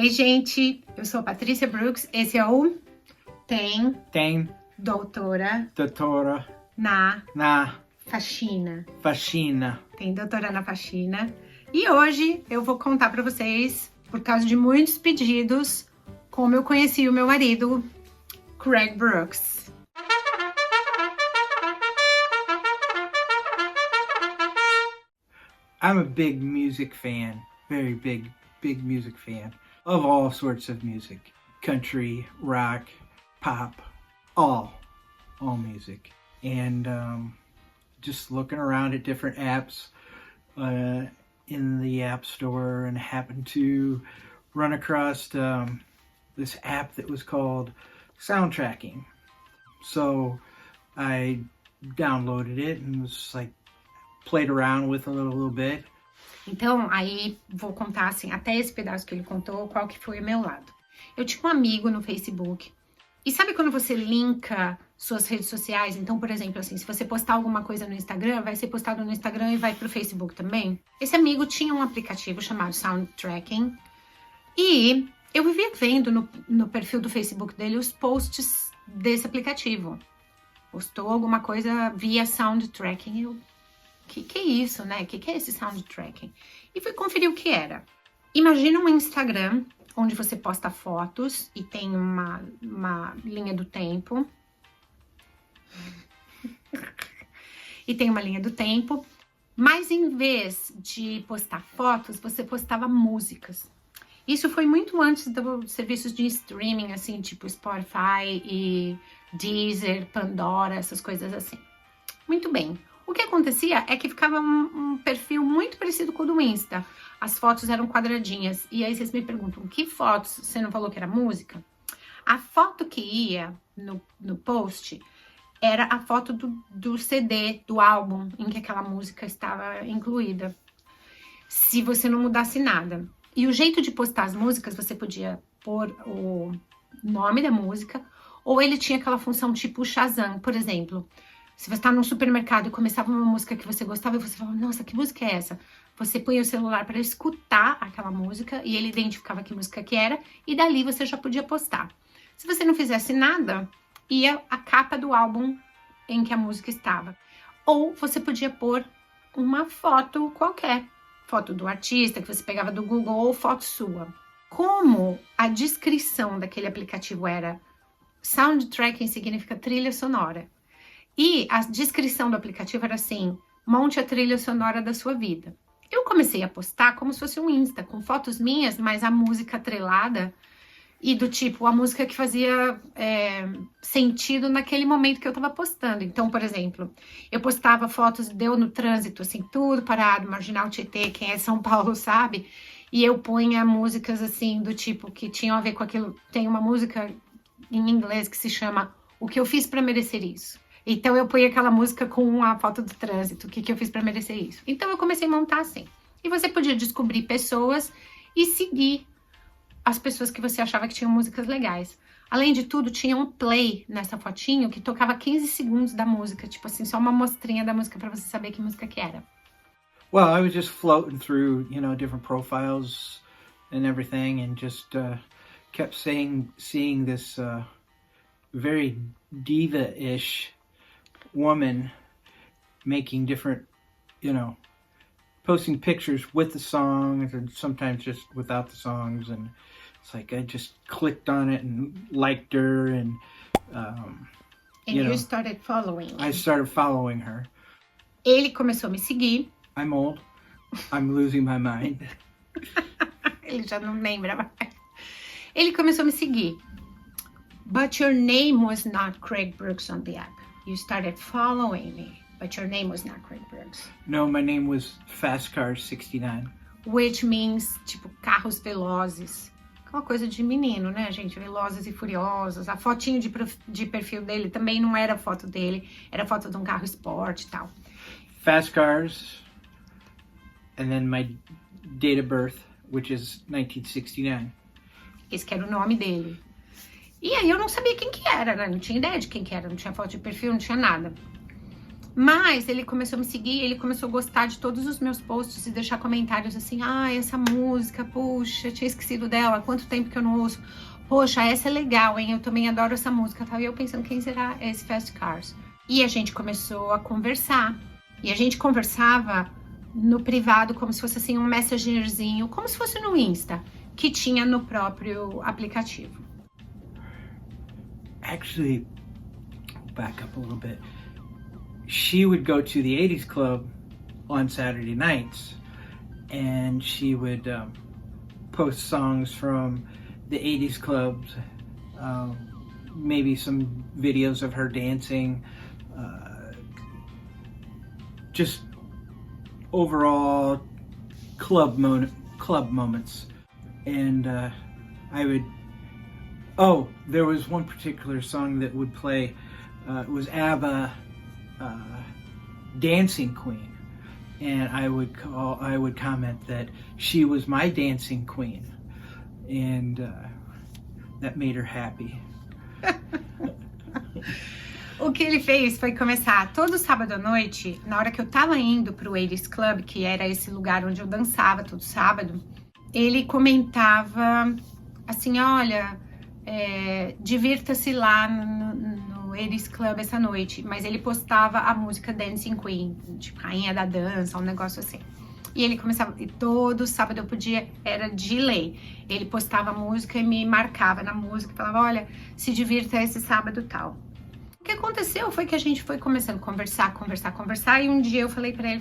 Oi, gente, eu sou a Patrícia Brooks, esse é o Tem Doutora na Faxina. faxina. Tem Doutora na Faxina. E hoje eu vou contar pra vocês, por causa de muitos pedidos, como eu conheci o meu marido, Craig Brooks. I'm a big music fan, very big music fan of all sorts of music. Country, rock, pop, all music. And just looking around at different apps in the App Store, and happened to run across this app that was called Soundtracking. So I downloaded it and was like, played around with a little bit. Então, aí vou contar assim, até esse pedaço que ele contou, qual que foi o meu lado. Eu tinha um amigo no Facebook. E sabe quando você linka suas redes sociais? Então, por exemplo, assim, se você postar alguma coisa no Instagram, vai ser postado no Instagram e vai pro Facebook também. Esse amigo tinha um aplicativo chamado Soundtracking. E eu vivia vendo no perfil do Facebook dele os posts desse aplicativo. Postou alguma coisa via Soundtracking. Eu, que é isso, né? Que é esse Soundtracking? E fui conferir o que era. Imagina um Instagram onde você posta fotos e tem uma linha do tempo. E tem uma linha do tempo. Mas em vez de postar fotos, você postava músicas. Isso foi muito antes dos serviços de streaming, assim, tipo Spotify e Deezer, Pandora, essas coisas assim. Muito bem. O que acontecia é que ficava um perfil muito parecido com o do Insta. As fotos eram quadradinhas. E aí vocês me perguntam, que fotos? Você não falou que era música? A foto que ia no post era a foto do CD, do álbum, em que aquela música estava incluída. Se você não mudasse nada. E o jeito de postar as músicas, você podia pôr o nome da música, ou ele tinha aquela função tipo Shazam, por exemplo. Se você está num supermercado e começava uma música que você gostava, e você falava, nossa, que música é essa? Você põe o celular para escutar aquela música e ele identificava que música que era, e dali você já podia postar. Se você não fizesse nada, ia a capa do álbum em que a música estava. Ou você podia pôr uma foto qualquer, foto do artista que você pegava do Google ou foto sua. Como a descrição daquele aplicativo era Soundtracking significa trilha sonora. E a descrição do aplicativo era assim, monte a trilha sonora da sua vida. Eu comecei a postar como se fosse um Insta, com fotos minhas, mas a música atrelada e do tipo, a música que fazia sentido naquele momento que eu tava postando. Então, por exemplo, eu postava fotos de eu no trânsito, assim, tudo parado, Marginal Tietê, quem é de São Paulo sabe, e eu punha músicas assim, do tipo, que tinham a ver com aquilo. Tem uma música em inglês que se chama O Que Eu Fiz Pra Merecer Isso. Então, eu ponho aquela música com a foto do trânsito, o que eu fiz para merecer isso. Então, eu comecei a montar assim. E você podia descobrir pessoas e seguir as pessoas que você achava que tinham músicas legais. Além de tudo, tinha um play nessa fotinho que tocava 15 segundos da música. Tipo assim, só uma amostrinha da música para você saber que música que era. Well, I was just floating through, different profiles and everything, and just kept seeing this very diva-ish woman making different, posting pictures with the songs and sometimes just without the songs, and it's like I just clicked on it and liked her, and you started following. I started following her. Ele começou a me seguir. I'm old. I'm losing my mind. Ele já não lembra mais. Ele começou a me seguir. But your name was not Craig Brooks on the app. You started following me, but your name was not Craig Brooks. No, my name was Fast Cars 69. Which means, tipo, carros velozes. Uma coisa de menino, né, gente? Velozes e Furiosos. A fotinho de perfil dele também não era foto dele. Era foto de um carro esporte e tal. Fast Cars. And then my date of birth, which is 1969. Esse que era o nome dele. E aí eu não sabia quem que era, né? Não tinha ideia de quem que era, não tinha foto de perfil, não tinha nada. Mas ele começou a me seguir, ele começou a gostar de todos os meus posts e deixar comentários assim, essa música, puxa, tinha esquecido dela, quanto tempo que eu não ouço. Poxa, essa é legal, hein? Eu também adoro essa música, tal. E eu pensando, quem será esse Fast Cars? E a gente começou a conversar. E a gente conversava no privado, como se fosse assim um messengerzinho, como se fosse no Insta, que tinha no próprio aplicativo. Actually, back up a little bit. She would go to the 80s club on Saturday nights, and she would post songs from the 80s clubs, maybe some videos of her dancing, just overall club moments. And I would, there was one particular song that would play, it was ABBA, Dancing Queen, and I would comment that she was my dancing queen, and that made her happy. O que ele fez foi começar todo sábado à noite, na hora que eu tava indo pro 80s Club, que era esse lugar onde eu dançava todo sábado, ele comentava assim, olha, divirta-se lá no 80s Club essa noite, mas ele postava a música Dancing Queen, tipo, rainha da dança, um negócio assim. E ele começava, e todo sábado eu podia, era de lei, ele postava a música e me marcava na música, falava, olha, se divirta esse sábado tal. O que aconteceu foi que a gente foi começando a conversar, e um dia eu falei pra ele,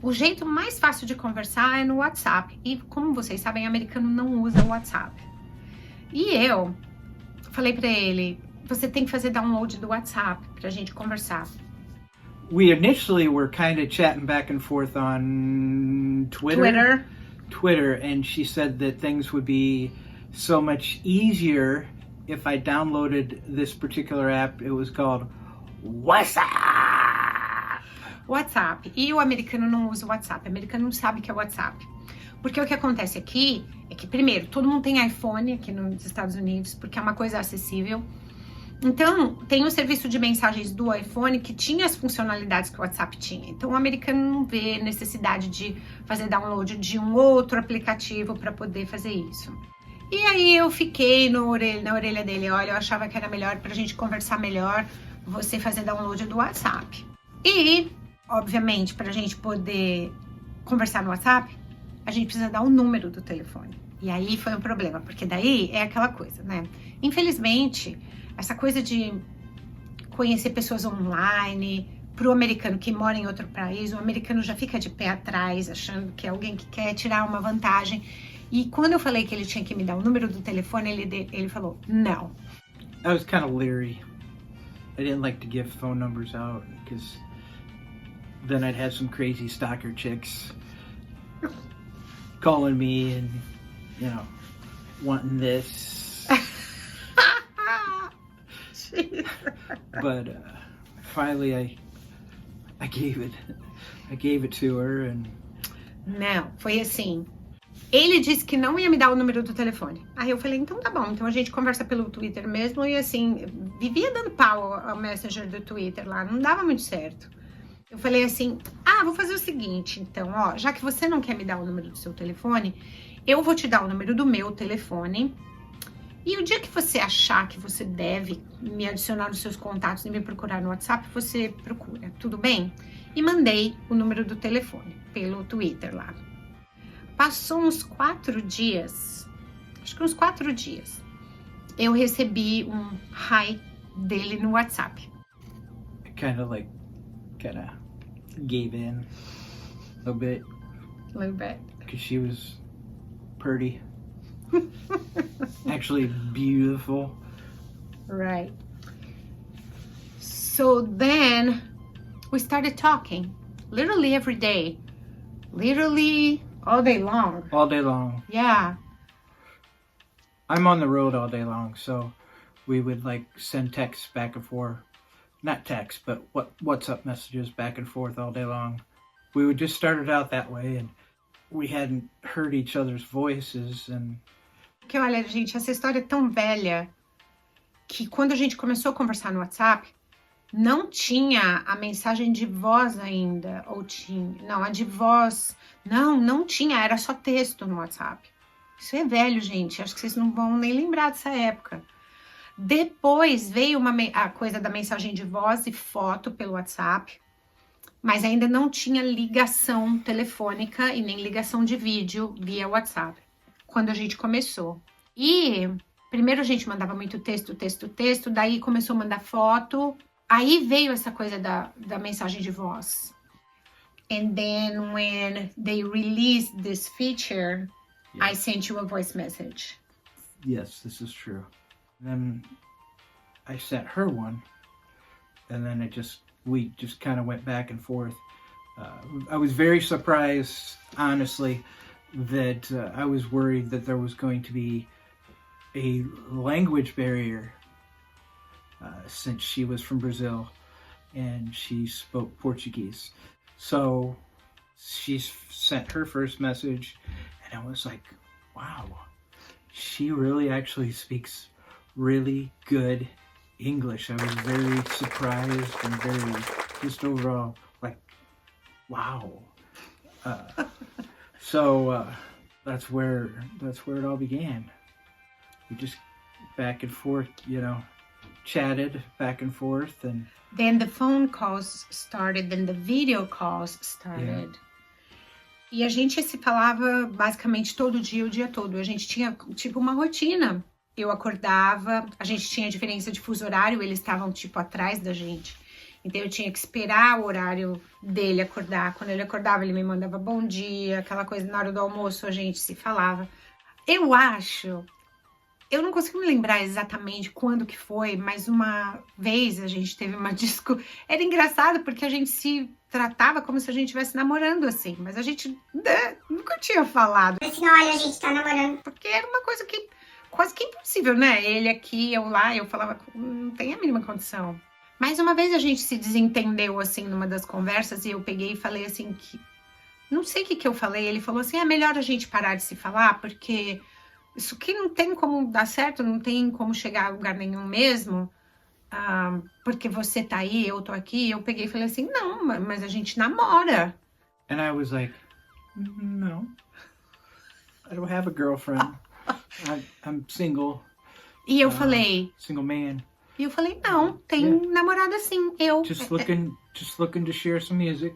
o jeito mais fácil de conversar é no WhatsApp, e como vocês sabem, americano não usa o WhatsApp. E eu falei pra ele, você tem que fazer download do WhatsApp pra gente conversar. We initially were kind of chatting back and forth on Twitter, and she said that things would be so much easier if I downloaded this particular app. It was called WhatsApp. E o americano não usa o WhatsApp. O americano não sabe o que é WhatsApp. Porque o que acontece aqui é que, primeiro, todo mundo tem iPhone aqui nos Estados Unidos, porque é uma coisa acessível. Então, tem o serviço de mensagens do iPhone que tinha as funcionalidades que o WhatsApp tinha. Então, o americano não vê necessidade de fazer download de um outro aplicativo para poder fazer isso. E aí, eu fiquei na orelha dele. Olha, eu achava que era melhor pra gente conversar melhor, você fazer download do WhatsApp. E, obviamente, pra gente poder conversar no WhatsApp, a gente precisa dar o número do telefone. E aí foi um problema, porque daí é aquela coisa, né? Infelizmente, essa coisa de conhecer pessoas online, pro americano que mora em outro país, o americano já fica de pé atrás, achando que é alguém que quer tirar uma vantagem. E quando eu falei que ele tinha que me dar o número do telefone, ele falou, não. I was kind of leery. I didn't like to give phone numbers out, because then I'd have some crazy stalker chicks calling me and, wanting this. But finally I gave it to her, and não, foi assim. Ele disse que não ia me dar o número do telefone. Aí eu falei, então tá bom, então a gente conversa pelo Twitter mesmo. E assim, vivia dando pau ao Messenger do Twitter lá, não dava muito certo. Eu falei assim, vou fazer o seguinte, então, já que você não quer me dar o número do seu telefone, eu vou te dar o número do meu telefone. E o dia que você achar que você deve me adicionar nos seus contatos e me procurar no WhatsApp, você procura, tudo bem? E mandei o número do telefone pelo Twitter lá. Passou uns 4 dias, acho que uns 4 dias, eu recebi um hi dele no WhatsApp. I kind of gave in a bit. A little bit. Because she was pretty. Actually beautiful. Right. So then we started talking literally every day. Literally all day long. All day long. Yeah. I'm on the road all day long, so we would send texts back and forth. Not text, but WhatsApp messages back and forth all day long. We would just start it out that way, and we hadn't heard each other's voices, and... Porque olha, gente, essa história é tão velha que quando a gente começou a conversar no WhatsApp, não tinha a mensagem de voz ainda, ou tinha, não, a de voz, não tinha, era só texto no WhatsApp. Isso é velho, gente, acho que vocês não vão nem lembrar dessa época. Depois veio a coisa da mensagem de voz e foto pelo WhatsApp, mas ainda não tinha ligação telefônica e nem ligação de vídeo via WhatsApp, quando a gente começou. E primeiro a gente mandava muito texto, daí começou a mandar foto, aí veio essa coisa da mensagem de voz. And then when they released this feature, I sent you a voice message. Yes, this is true. Then I sent her one, and then we just kind of went back and forth. I was very surprised, honestly, that I was worried that there was going to be a language barrier since she was from Brazil and she spoke Portuguese. So she sent her first message, and I was like, wow, she really actually speaks really good English. I was very surprised and very just overall like, wow. So that's where it all began. We just back and forth, chatted back and forth, and then the phone calls started, then the video calls started. E a gente se falava basicamente todo dia, o dia todo. A gente tinha tipo uma rotina. Eu acordava, a gente tinha diferença de fuso horário, eles estavam tipo atrás da gente. Então eu tinha que esperar o horário dele acordar. Quando ele acordava, ele me mandava bom dia, aquela coisa, na hora do almoço a gente se falava. Eu não consigo me lembrar exatamente quando que foi, mas uma vez a gente teve uma discussão. Era engraçado porque a gente se tratava como se a gente estivesse namorando assim, mas a gente nunca tinha falado. Assim, olha, a gente tá namorando. Porque era uma coisa que quase que impossível, né? Ele aqui, eu lá, eu falava, não tem a mínima condição. Mas uma vez a gente se desentendeu assim numa das conversas e eu peguei e falei assim que... Não sei o que eu falei, ele falou assim, é melhor a gente parar de se falar porque... Isso aqui não tem como dar certo, não tem como chegar a lugar nenhum mesmo, porque você tá aí, eu tô aqui. Eu peguei e falei assim, não, mas a gente namora. And I was like, no, I don't have a girlfriend. I'm single. E eu falei... Single man. E eu falei, não, tem namorada sim, eu... Just looking to share some music.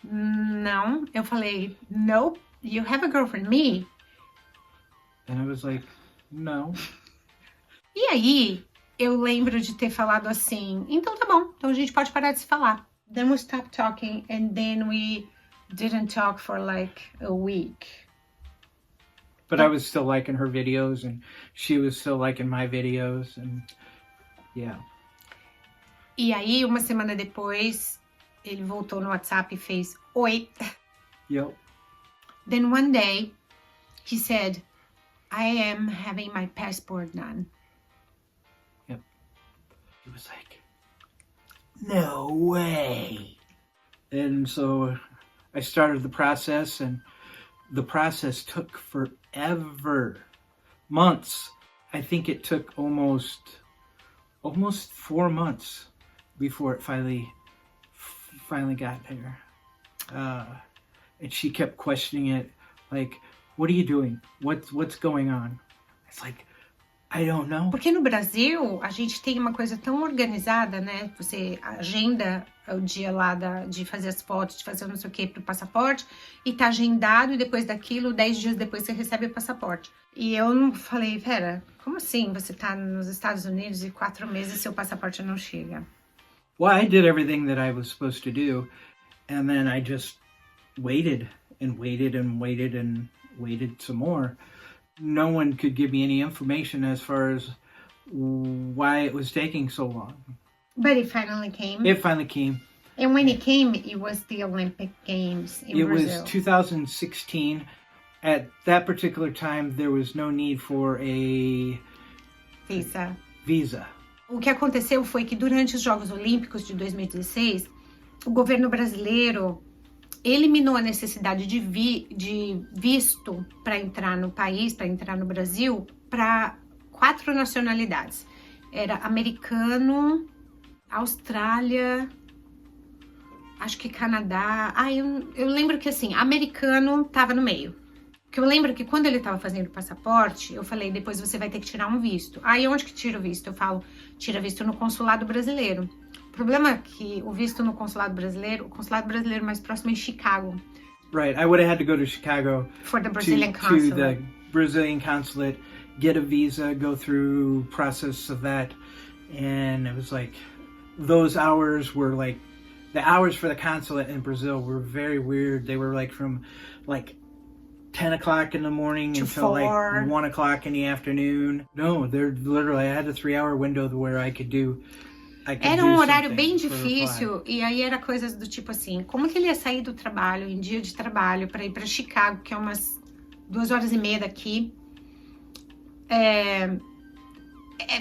Não, eu falei, nope, you have a girlfriend, me. And I was like, no. E aí, eu lembro de ter falado assim, então tá bom, então a gente pode parar de se falar. Then we stopped talking and then we didn't talk for like a week. But I was still liking her videos and she was still liking my videos and yeah. E aí, uma semana depois, ele voltou no WhatsApp e fez, oi. Yep. Then one day, he said, I am having my passport done. Yep. He was like, no way. And so I started the process, and the process took forever. Months. I think it took almost 4 months before it finally got there. And she kept questioning it, like, what are you doing? What's going on? It's like, I don't know. Porque no Brasil, a gente tem uma coisa tão organizada, né? Você agenda o dia lá de fazer as fotos, de fazer não sei o que pro passaporte, e tá agendado, e depois daquilo, 10 dias depois você recebe o passaporte. E eu não falei, pera, como assim? Você tá nos Estados Unidos e 4 meses seu passaporte não chega? Well, I did everything that I was supposed to do, and then I just waited and waited and waited and waited some more. No one could give me any information as far as why it was taking so long. But it finally came. It finally came. And when it came, it was the Olympic Games in Brazil. It was 2016. At that particular time, there was no need for a visa. O que aconteceu foi que durante os Jogos Olímpicos de 2016, o governo brasileiro eliminou a necessidade de visto para entrar no país, para entrar no Brasil, para 4 nacionalidades. Era americano, Austrália, acho que Canadá. Eu lembro que assim, americano tava no meio. Porque eu lembro que quando ele tava fazendo o passaporte, eu falei, depois você vai ter que tirar um visto. Aí onde que tira o visto? Eu falo, tira visto no consulado brasileiro. O problema é que o visto no consulado brasileiro mais próximo é em Chicago. Right, I would have had to go to Chicago For the Brazilian consulate. to the Brazilian consulate, get a visa, go through process of that, and it was like those hours were like the hours for the consulate in Brazil were very weird. They were like from like 10 o'clock in the morning to until 4. like 1 o'clock in the afternoon. No, they're literally, I had a 3-hour window where I could do. Era um horário bem difícil, e aí era coisas do tipo assim, como que ele ia sair do trabalho, em dia de trabalho, para ir para Chicago, que é umas 2h30 daqui.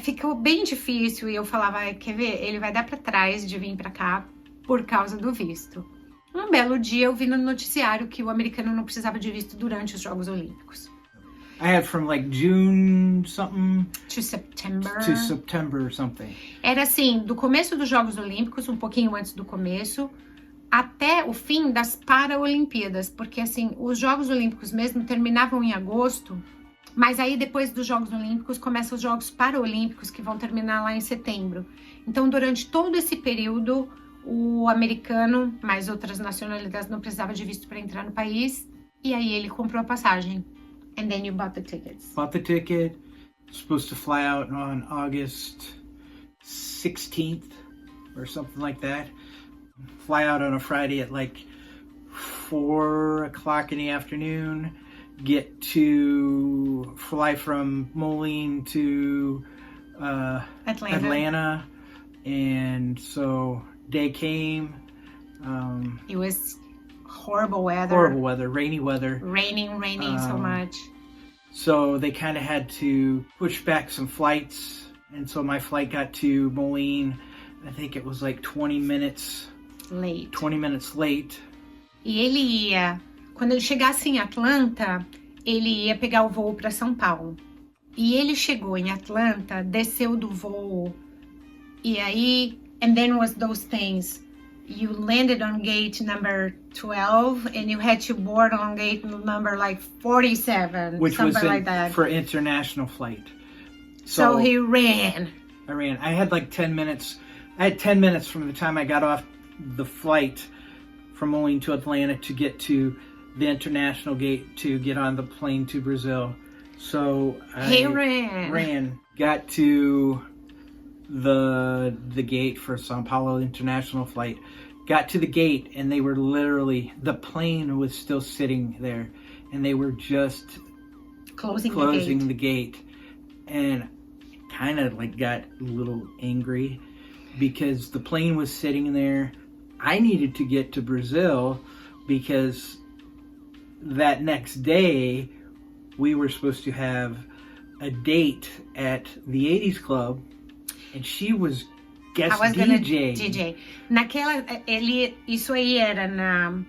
Ficou bem difícil, e eu falava, quer ver, ele vai dar para trás de vir para cá por causa do visto. Um belo dia eu vi no noticiário que o americano não precisava de visto durante os Jogos Olímpicos. I had from like June something to September or something. Era assim, do começo dos Jogos Olímpicos, um pouquinho antes do começo, até o fim das Paralimpíadas, porque assim, os Jogos Olímpicos mesmo terminavam em agosto, mas aí depois dos Jogos Olímpicos começam os Jogos Paralímpicos, que vão terminar lá em setembro. Então, durante todo esse período, o americano, mais outras nacionalidades, não precisava de visto para entrar no país, e aí ele comprou a passagem. And then you bought the tickets. Bought the ticket. Supposed to fly out on August 16th or something like that. Fly out on a Friday at like 4 o'clock in the afternoon. Get to fly from Moline to Atlanta. And so day came. It was horrible weather, rainy weather. Raining so much. So they kind of had to push back some flights. And so my flight got to Moline, I think it was like 20 minutes late. E ele ia, quando ele chegasse em Atlanta, ele ia pegar o voo para São Paulo. E ele chegou em Atlanta, desceu do voo, e aí, and then was those things. You landed on gate number 12 and you had to board on gate number like 47, which something was like that. For international flight. So he ran. I ran. I had like 10 minutes. I had 10 minutes from the time I got off the flight from Moline to Atlanta to get to the international gate to get on the plane to Brazil. So he ran. Got to the gate for Sao Paulo international flight. Got to the gate and they were literally, the plane was still sitting there and they were just closing the gate. And kind of like got a little angry because the plane was sitting there. I needed to get to Brazil because that next day we were supposed to have a date at the 80s Club. And she was guest DJ. Isso aí era na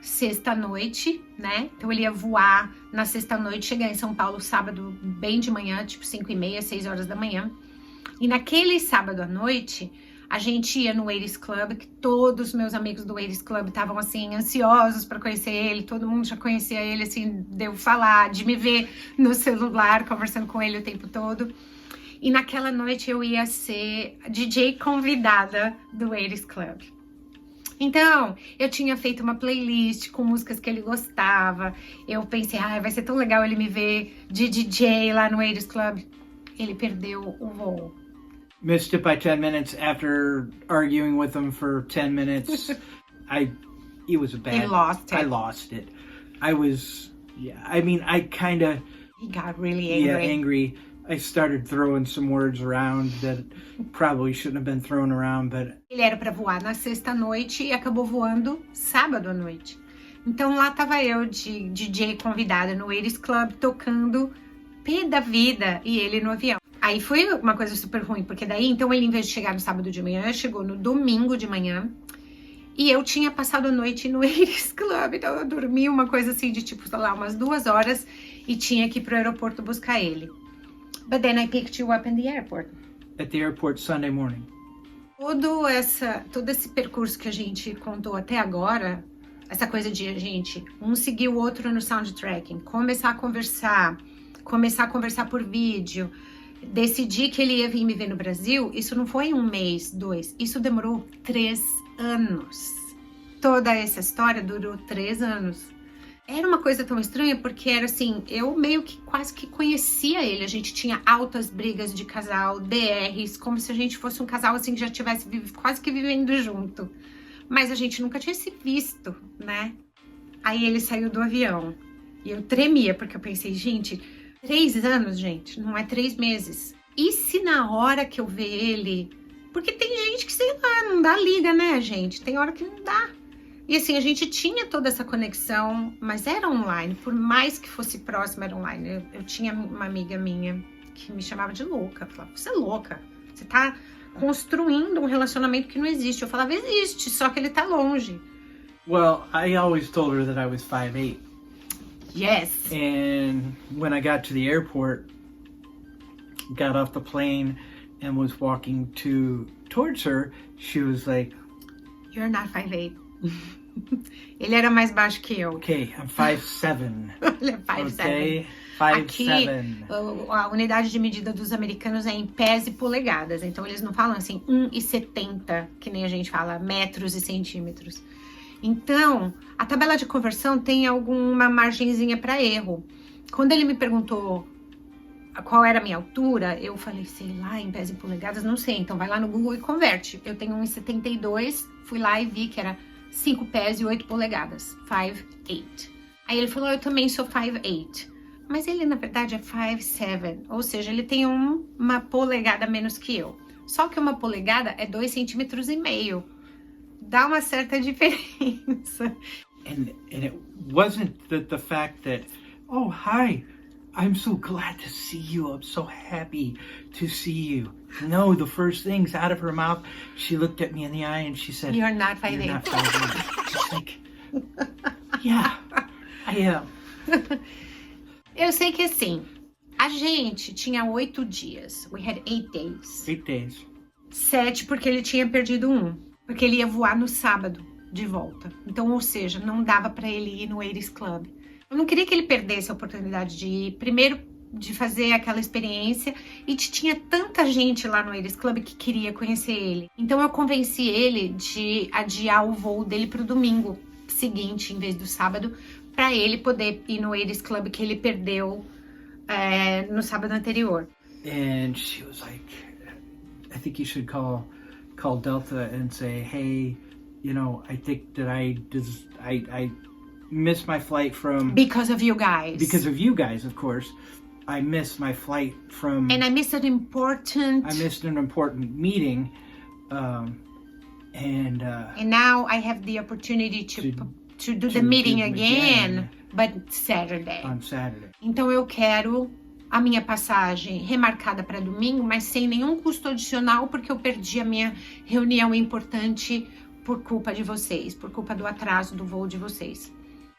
sexta-noite, né? Então ele ia voar na sexta-noite, chegar em São Paulo sábado bem de manhã, tipo 5h30, 6h da manhã. E naquele sábado à noite, a gente ia no 80s Club, que todos os meus amigos do 80s Club estavam assim, ansiosos para conhecer ele, todo mundo já conhecia ele, assim, de eu falar, de me ver no celular, conversando com ele o tempo todo. E naquela noite eu ia ser DJ convidada do 80s Club. Então, eu tinha feito uma playlist com músicas que ele gostava. Eu pensei, vai ser tão legal ele me ver de DJ lá no 80s Club. Ele perdeu o voo. Missed it by 10 minutes after arguing with him for 10 minutes. It was a bad... He lost it. I lost it. I was... Yeah, I mean, I kind of... He got really angry. Yeah, angry. I started throwing some words around that probably shouldn't have been thrown around, but... Ele era para voar na sexta-noite e acabou voando sábado à noite. Então lá tava eu de DJ convidada no 80s Club, tocando pé da vida e ele no avião. Aí foi uma coisa super ruim, porque daí então ele, em vez de chegar no sábado de manhã, chegou no domingo de manhã. E eu tinha passado a noite no 80s Club, então eu dormi uma coisa assim de tipo, sei lá, umas 2 horas e tinha que ir pro aeroporto buscar ele. But then I picked you up in the airport. At the airport Sunday morning. Todo esse percurso que a gente contou até agora, essa coisa de a gente, um seguir o outro no soundtracking, começar a conversar por vídeo, decidir que ele ia vir me ver no Brasil, isso não foi 1 mês, 2, isso demorou 3 anos. Toda essa história durou 3 anos. Era uma coisa tão estranha porque era assim, eu meio que quase que conhecia ele, a gente tinha altas brigas de casal, DRs, como se a gente fosse um casal assim que já tivesse quase que vivendo junto. Mas a gente nunca tinha se visto, né? Aí ele saiu do avião e eu tremia porque eu pensei, gente, 3 anos, gente, não é 3 meses. E se na hora que eu ver ele... Porque tem gente que, sei lá, não dá liga, né, gente? Tem hora que não dá. E assim, a gente tinha toda essa conexão, mas era online. Por mais que fosse próximo, era online. Eu tinha uma amiga minha que me chamava de louca. Falava, você é louca. Você tá construindo um relacionamento que não existe. Eu falava, existe, só que ele tá longe. Well, I always told her that I was 5'8". Yes. And when I got to the airport, got off the plane and was walking towards her, she was like, You're not 5'8". Ele era mais baixo que eu. Okay, I'm 5'7". Ele é 5'7". Okay, 5'7". Aqui, a unidade de medida dos americanos é em pés e polegadas. Então, eles não falam assim 1,70, que nem a gente fala, metros e centímetros. Então, a tabela de conversão tem alguma margenzinha para erro. Quando ele me perguntou qual era a minha altura, eu falei, sei lá, em pés e polegadas, não sei. Então, vai lá no Google e converte. Eu tenho 1,72, fui lá e vi que era 5 pés e 8 polegadas, 5'8". Aí ele falou, eu também sou 5'8". Mas ele, na verdade, é 5'7", ou seja, ele tem uma polegada menos que eu. Só que uma polegada é 2,5 centímetros. Dá uma certa diferença. And it wasn't the fact that, oh, hi, I'm so glad to see you. I'm so happy to see you. No, the first things out of her mouth, she looked at me in the eye and she said, You're not 5'8". You're not 5'8". Just like, yeah, I am. Eu sei que assim, a gente tinha 8 dias. We had 8 days. 8 days. 7 porque ele tinha perdido 1. Porque ele ia voar no sábado de volta. Então, ou seja, não dava pra ele ir no Aries Club. Eu não queria que ele perdesse a oportunidade de ir. Primeiro, de fazer aquela experiência. E tinha tanta gente lá no Aries Club que queria conhecer ele. Então, eu convenci ele de adiar o voo dele pro domingo seguinte, em vez do sábado, pra ele poder ir no Aries Club que ele perdeu no sábado anterior. And she was like, I think you should call Delta and say, hey, you know, I think that I missed my flight from... Because of you guys. Because of you guys, of course. I missed my flight from... And I missed an important meeting. And now I have the opportunity to do the meeting again, but Saturday. On Saturday. Então eu quero a minha passagem remarcada para domingo, mas sem nenhum custo adicional, porque eu perdi a minha reunião importante por culpa de vocês, por culpa do atraso do voo de vocês.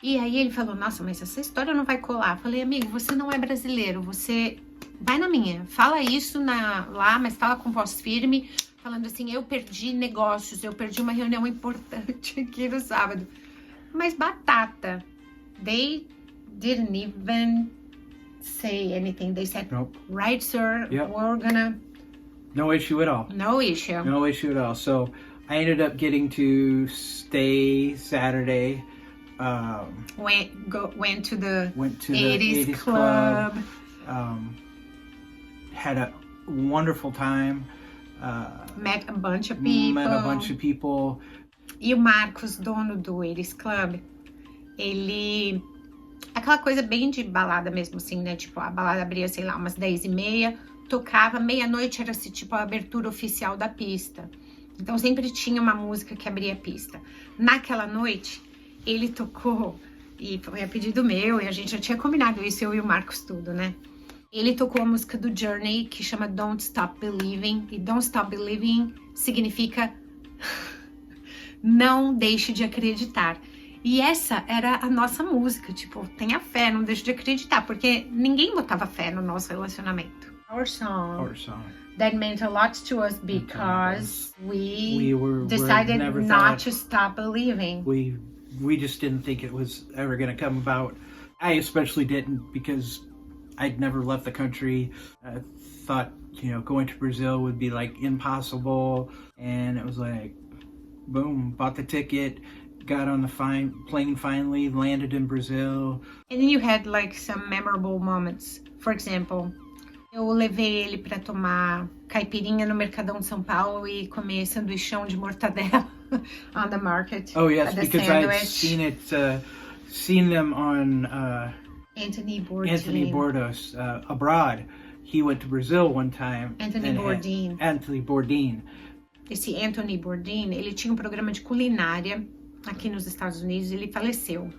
E aí ele falou, nossa, mas essa história não vai colar. Eu falei, amigo, você não é brasileiro, você vai na minha. Fala isso lá, mas fala com voz firme, falando assim, eu perdi negócios, eu perdi uma reunião importante aqui no sábado. Mas batata, they didn't even say anything. They said, nope. Right, sir, yep. We're gonna... No issue at all. No issue. No issue at all. So I ended up getting to stay Saturday. Went to the 80s Club. Had a wonderful time. Met a bunch of people. E o Marcos, dono do 80s Club, ele... Aquela coisa bem de balada mesmo, assim, né? Tipo, a balada abria, sei lá, umas 10h30, tocava, meia-noite era, assim, tipo, a abertura oficial da pista. Então, sempre tinha uma música que abria a pista. Naquela noite, ele tocou, e foi a pedido meu, e a gente já tinha combinado isso, eu e o Marcos, tudo, né? Ele tocou a música do Journey, que chama Don't Stop Believing, e Don't Stop Believing significa não deixe de acreditar. E essa era a nossa música, tipo, tenha fé, não deixe de acreditar, porque ninguém botava fé no nosso relacionamento. our song. Our song. That meant a lot to us because we were decided never not thought- to stop believing. We just didn't think it was ever going to come about. I especially didn't because I'd never left the country. I thought, going to Brazil would be like impossible. And it was like, boom, bought the ticket, got on the plane finally, landed in Brazil. And then you had like some memorable moments. For example, eu levei ele para tomar caipirinha no Mercadão de São Paulo e comer sanduichão de mortadela on the market. Oh yes, the because sandwich. I'd seen them on Anthony Bourdain. Anthony Bourdain abroad. He went to Brazil one time. Anthony Bourdain. Anthony Bourdain. Esse Anthony Bourdain, ele tinha um programa de culinária aqui nos Estados Unidos, ele faleceu.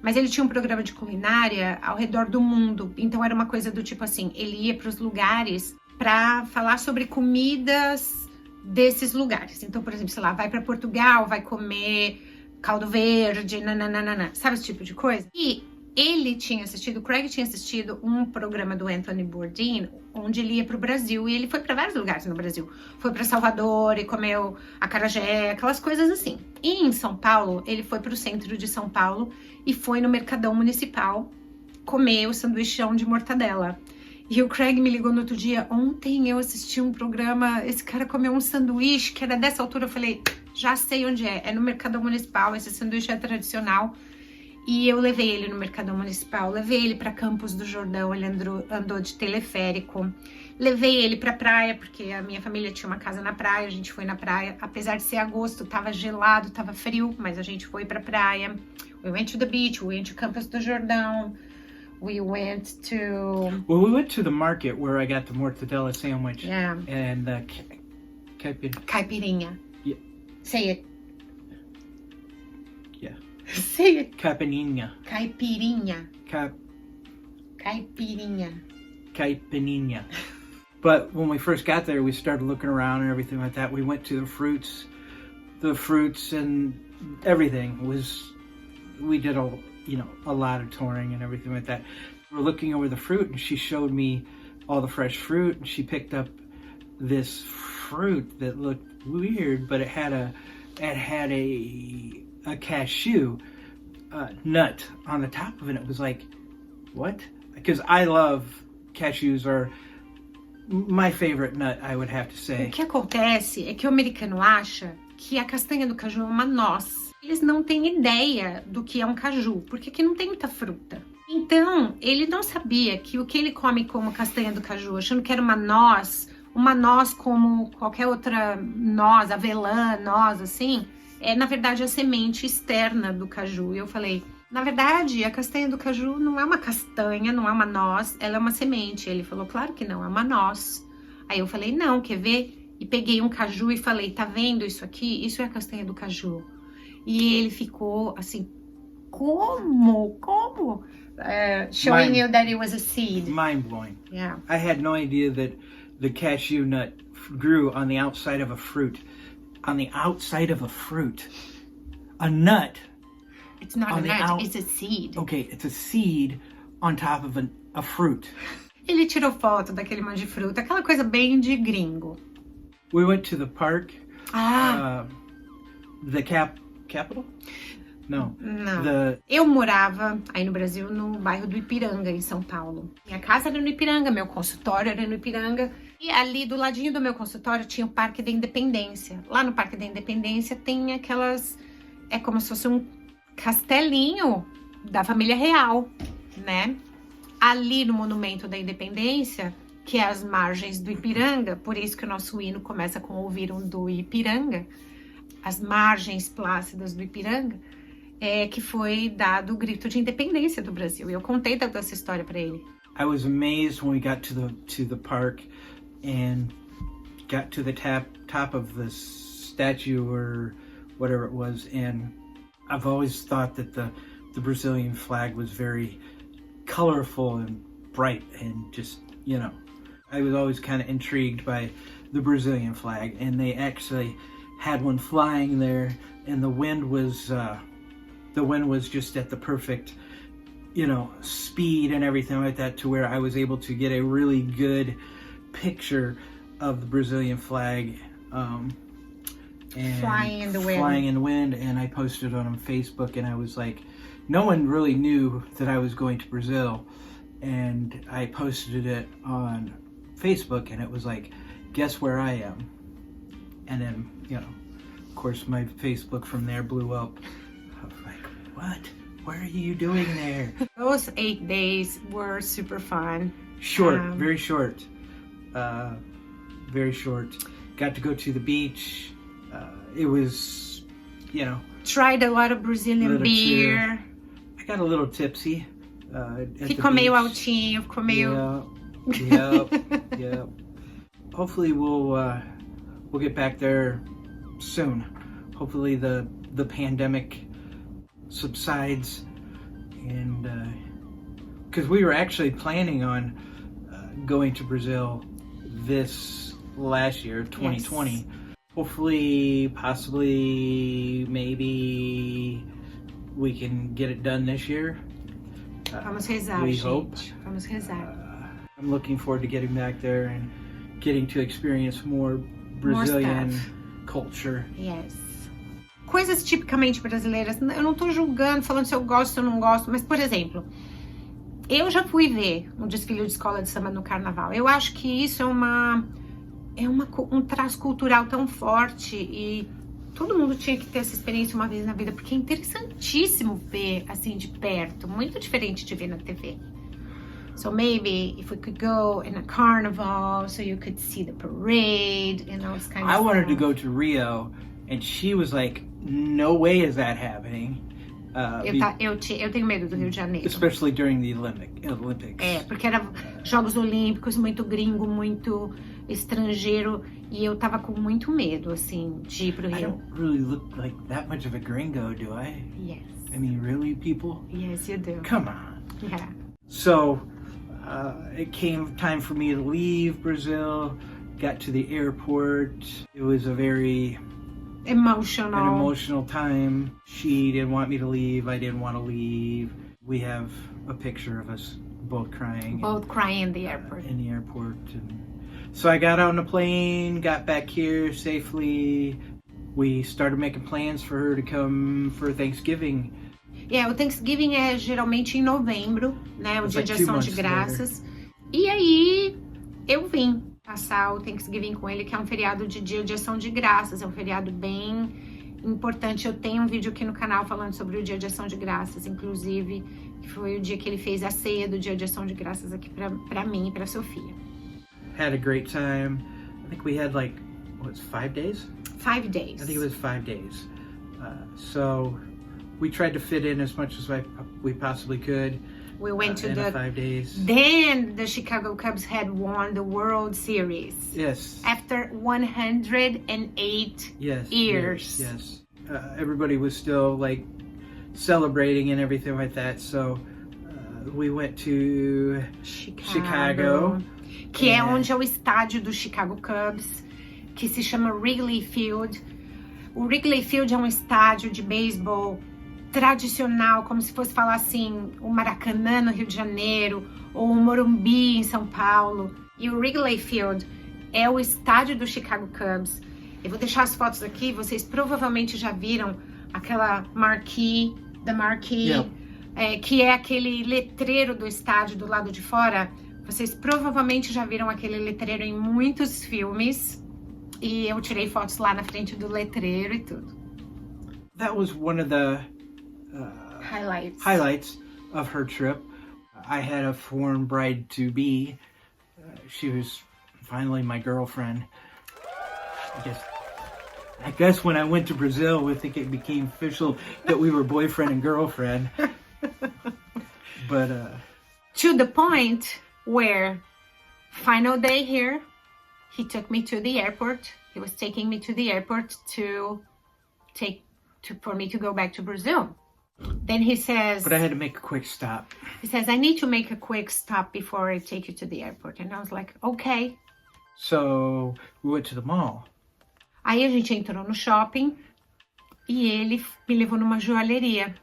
Mas ele tinha um programa de culinária ao redor do mundo. Então era uma coisa do tipo assim, ele ia para os lugares para falar sobre comidas desses lugares. Então, por exemplo, sei lá, vai para Portugal, vai comer caldo verde, nananana, sabe esse tipo de coisa? E ele tinha assistido, o Craig tinha assistido um programa do Anthony Bourdain, onde ele ia para o Brasil, e ele foi para vários lugares no Brasil. Foi para Salvador e comeu acarajé, aquelas coisas assim. E em São Paulo, ele foi para o centro de São Paulo e foi no Mercadão Municipal comer o sanduichão de mortadela. E o Craig me ligou no outro dia, ontem eu assisti um programa, esse cara comeu um sanduíche que era dessa altura, eu falei, já sei onde é no Mercadão Municipal, esse sanduíche é tradicional. E eu levei ele no Mercadão Municipal, levei ele para Campos do Jordão, ele andou de teleférico, levei ele pra praia, porque a minha família tinha uma casa na praia, a gente foi na praia, apesar de ser agosto, tava gelado, tava frio, mas a gente foi pra praia. We went to the beach, we went to Campos do Jordão, we went to... Well, we went to the market where I got the mortadella sandwich. Yeah. And Caipirinha. Yeah. Say it. Yeah. Say it. Caipirinha. Caipirinha. Caipirinha. But when we first got there, we started looking around and everything like that. We went to the fruits and everything we did a lot of touring and everything like that. We're looking over the fruit and she showed me all the fresh fruit and she picked up this fruit that looked weird, but it had a cashew nut on the top of it. It was like, what? Because I love cashews, are my favorite nut, I would have to say. O que acontece é que o americano acha que a castanha do caju é uma noz. Eles não têm ideia do que é um caju, porque aqui não tem muita fruta. Então, ele não sabia que o que ele come como castanha do caju, achando que era uma noz como qualquer outra noz, avelã, noz, assim, é na verdade a semente externa do caju. E eu falei, na verdade, a castanha do caju não é uma castanha, não é uma noz, ela é uma semente. Ele falou, claro que não, é uma noz. Aí eu falei, não, quer ver? E peguei um caju e falei, tá vendo isso aqui? Isso é a castanha do caju. E ele ficou assim, como? Showing you that it was a seed. Mind blowing. Yeah. I had no idea that the cashew nut grew on the outside of a fruit. On the outside of a fruit. A nut. It's not a nut, it's a seed. Okay, it's a seed on top of a fruit. Ele tirou foto daquele monte de fruta, aquela coisa bem de gringo. We went to the park. The capital? No. Não. Eu morava aí no Brasil, no bairro do Ipiranga, em São Paulo. Minha casa era no Ipiranga, meu consultório era no Ipiranga. E ali do ladinho do meu consultório tinha o Parque da Independência. Lá no Parque da Independência tem aquelas... É como se fosse um castelinho da família real, né? Ali no Monumento da Independência, que é as margens do Ipiranga, por isso que o nosso hino começa com ouviram do Ipiranga, as margens plácidas do Ipiranga, que foi dado o grito de independência do Brasil. E eu contei toda essa história para ele. I was amazed when we got to the park and got to the top of the statue or whatever it was, and I've always thought that the Brazilian flag was very colorful and bright and just, I was always kind of intrigued by the Brazilian flag, and they actually had one flying there, and the wind was just at the perfect, speed and everything like that, to where I was able to get a really good picture of the Brazilian flag and Flying in the wind. flying in the wind, and I posted it on Facebook, and I was like, no one really knew that I was going to Brazil, and I posted it on Facebook, and it was like, guess where I am? And then, of course, my Facebook from there blew up. I was like, what? What are you doing there? Those 8 days were super fun. Short, very short. Very short. Got to go to the beach. It was, Tried a lot of Brazilian beer. I got a little tipsy. Ficou meio altinho, ficou meio... Yep. Hopefully we'll get back there soon. Hopefully the pandemic subsides, and because we were actually planning on going to Brazil this last year, 2020. Yes. Hopefully, possibly, maybe we can get it done this year. Vamos rezar, we gente. Hope. Vamos rezar. I'm looking forward to getting back there and getting to experience more Brazilian culture. Yes. Coisas tipicamente brasileiras, eu não tô julgando, falando se eu gosto ou não gosto, mas, por exemplo, eu já fui ver um desfile de escola de samba no carnaval. Eu acho que isso é um traço cultural tão forte e todo mundo tinha que ter essa experiência uma vez na vida, porque é interessantíssimo ver assim de perto, muito diferente de ver na TV. So maybe if we could go in a carnival so you could see the parade and all this kind of stuff. I wanted to go to Rio, and she was like, no way is that happening. Eu tenho medo do Rio de Janeiro. Especially during the Olympics. Porque era Jogos Olímpicos, muito gringo, muito estrangeiro, e eu tava com muito medo, assim, de ir pro Rio. I don't really look like that much of a gringo, do I? Yes. I mean, really, people? Yes, you do. Come on. Yeah. So, it came time for me to leave Brazil, got to the airport. It was a very... an emotional time. She didn't want me to leave. I didn't want to leave. We have a picture of us both crying. Both crying in the airport. In the airport. And so I got on the plane, got back here safely. We started making plans for her to come for Thanksgiving. O Thanksgiving é geralmente em novembro, né? O dia de ação de graças. E aí eu vim passar o Thanksgiving com ele, que é um feriado de dia de ação de graças, é um feriado bem importante. Eu tenho um vídeo aqui no canal falando sobre o dia de ação de graças, inclusive, que foi o dia que ele fez a ceia do dia de ação de graças aqui pra mim e pra Sofia. Had a great time. I think we had 5 days? 5 days. I think it was 5 days. So we tried to fit in as much as we possibly could. We went to in 5 days. Then the Chicago Cubs had won the World Series. Yes. After 108 years. Yes. Everybody was still celebrating and everything like that. So we went to Chicago. Que é onde é o estádio do Chicago Cubs, que se chama Wrigley Field. O Wrigley Field é um estádio de beisebol tradicional, como se fosse falar assim, o Maracanã no Rio de Janeiro, ou o Morumbi em São Paulo. E o Wrigley Field é o estádio do Chicago Cubs. Eu vou deixar as fotos aqui, vocês provavelmente já viram aquela marquee, Yeah. Que é aquele letreiro do estádio do lado de fora. Vocês provavelmente já viram aquele letreiro em muitos filmes. E eu tirei fotos lá na frente do letreiro e tudo. That was one of the highlights of her trip. I had a foreign bride-to-be. She was finally my girlfriend. I guess when I went to Brazil, I think it became official that we were boyfriend and girlfriend. But to the point where final day here, he took me to the airport. He was taking me to the airport for me to go back to Brazil. Then he says... But I had to make a quick stop. He says, I need to make a quick stop before I take you to the airport. And I was like, okay. So, we went to the mall. Aí a gente entrou no shopping e ele me levou numa joalheria.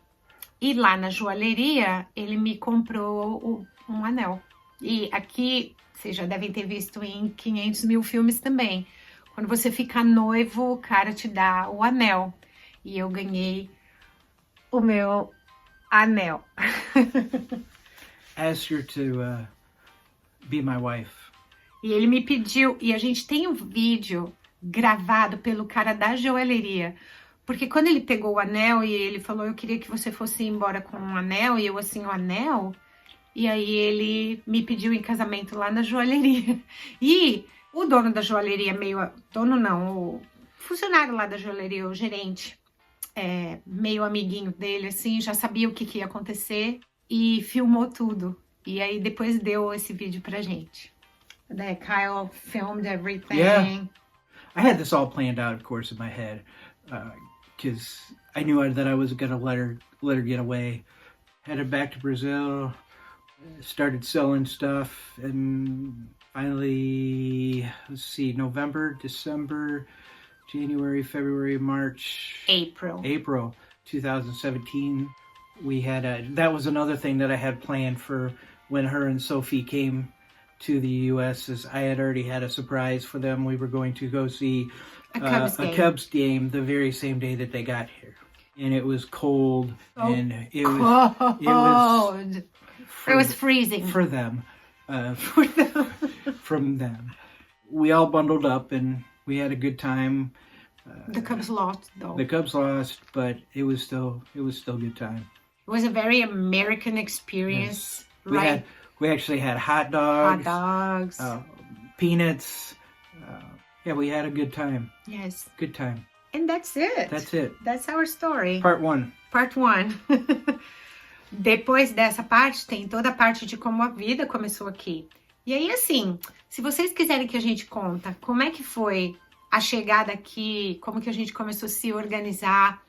E lá na joalheria, ele me comprou um anel. E aqui, vocês já devem ter visto em 500 mil filmes também. Quando você fica noivo, o cara te dá o anel. E eu ganhei o meu anel. Asked her to be my wife. E ele me pediu, e a gente tem um vídeo gravado pelo cara da joalheria. Porque quando ele pegou o anel e ele falou, eu queria que você fosse embora com um anel, e eu assim, o anel? E aí ele me pediu em casamento lá na joalheria. E o dono da joalheria, dono não, o funcionário lá da joalheria, o gerente, meio amiguinho dele, assim, já sabia o que ia acontecer e filmou tudo. E aí depois deu esse vídeo pra gente. The Kyle filmed everything. Yeah. I had this all planned out, of course, in my head, because I knew that I was gonna let her get away. Headed back to Brazil, started selling stuff, and finally, let's see, November, December, January, February, March, April 2017. We had that was another thing that I had planned for when her and Sophie came to the U.S. is I had already had a surprise for them. We were going to go see a Cubs game the very same day that they got here, and it was cold, and it was freezing for them. From them, we all bundled up and we had a good time. The Cubs lost, though. The Cubs lost, but it was still a good time. It was a very American experience, yes. right? We actually had hot dogs. Peanuts. Yeah, we had a good time. Yes. Good time. And that's it. That's it. That's our story. Part 1. Part 1. Depois dessa parte, tem toda a parte de como a vida começou aqui. E aí, assim, se vocês quiserem que a gente conta como é que foi a chegada aqui, como que a gente começou a se organizar,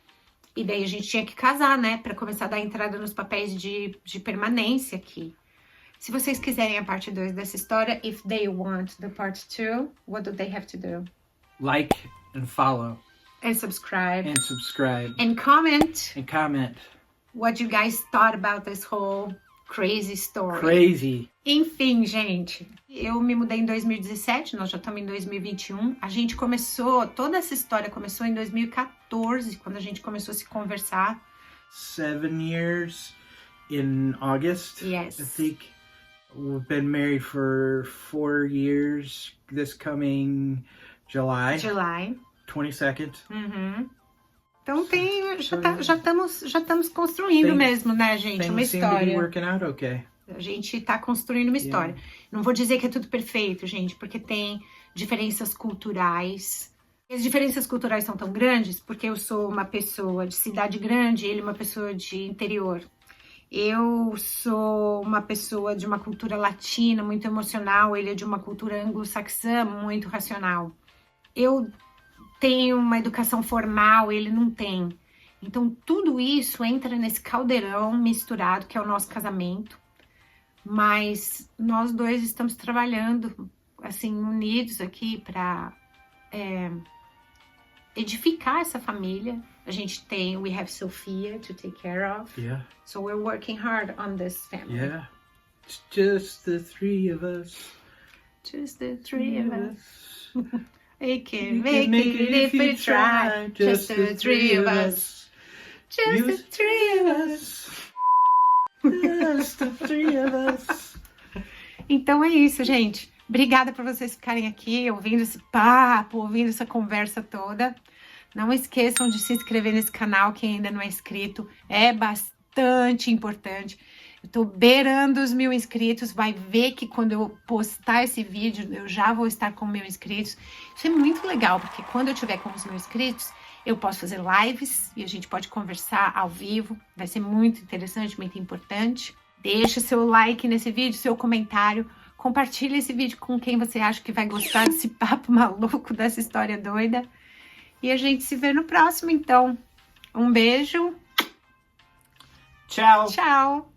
e daí a gente tinha que casar, né, para começar a dar entrada nos papéis de permanência aqui. Se vocês quiserem a parte 2 dessa história, if they want the part 2, what do they have to do? Like and follow. And subscribe. And subscribe. And comment. And comment. What you guys thought about this whole crazy story. Crazy. Enfim, gente, eu me mudei em 2017, nós já estamos em 2021. A gente começou, toda essa história começou em 2014, quando a gente começou a se conversar. 7 years in August. Yes. I think we've been married for 4 years this coming July. 22nd. Uhum. Então já estamos construindo mesmo, né, gente? Uma história. Working out okay. A gente está construindo uma história. Yeah. Não vou dizer que é tudo perfeito, gente, porque tem diferenças culturais. As diferenças culturais são tão grandes porque eu sou uma pessoa de cidade grande, ele uma pessoa de interior. Eu sou uma pessoa de uma cultura latina, muito emocional, ele é de uma cultura anglo-saxã, muito racional. Eu tenho uma educação formal, ele não tem. Então, tudo isso entra nesse caldeirão misturado, que é o nosso casamento. Mas nós dois estamos trabalhando, assim, unidos aqui para edificar essa família. A gente tem, we have Sophia to take care of. Yeah. So we're working hard on this family. Yeah. It's just the 3 of us. Just the 3 of us. We can make it if we try. Just the 3 of us. Just the 3 of us. Just the 3 of us. Então é isso, gente. Obrigada por vocês ficarem aqui, ouvindo esse papo, ouvindo essa conversa toda. Não esqueçam de se inscrever nesse canal, quem ainda não é inscrito. É bastante importante. Eu tô beirando os 1000 inscritos. Vai ver que quando eu postar esse vídeo, eu já vou estar com 1000 inscritos. Isso é muito legal, porque quando eu tiver com os 1000 inscritos, eu posso fazer lives e a gente pode conversar ao vivo. Vai ser muito interessante, muito importante. Deixa seu like nesse vídeo, seu comentário. Compartilha esse vídeo com quem você acha que vai gostar desse papo maluco, dessa história doida. E a gente se vê no próximo, então. Um beijo. Tchau. Tchau.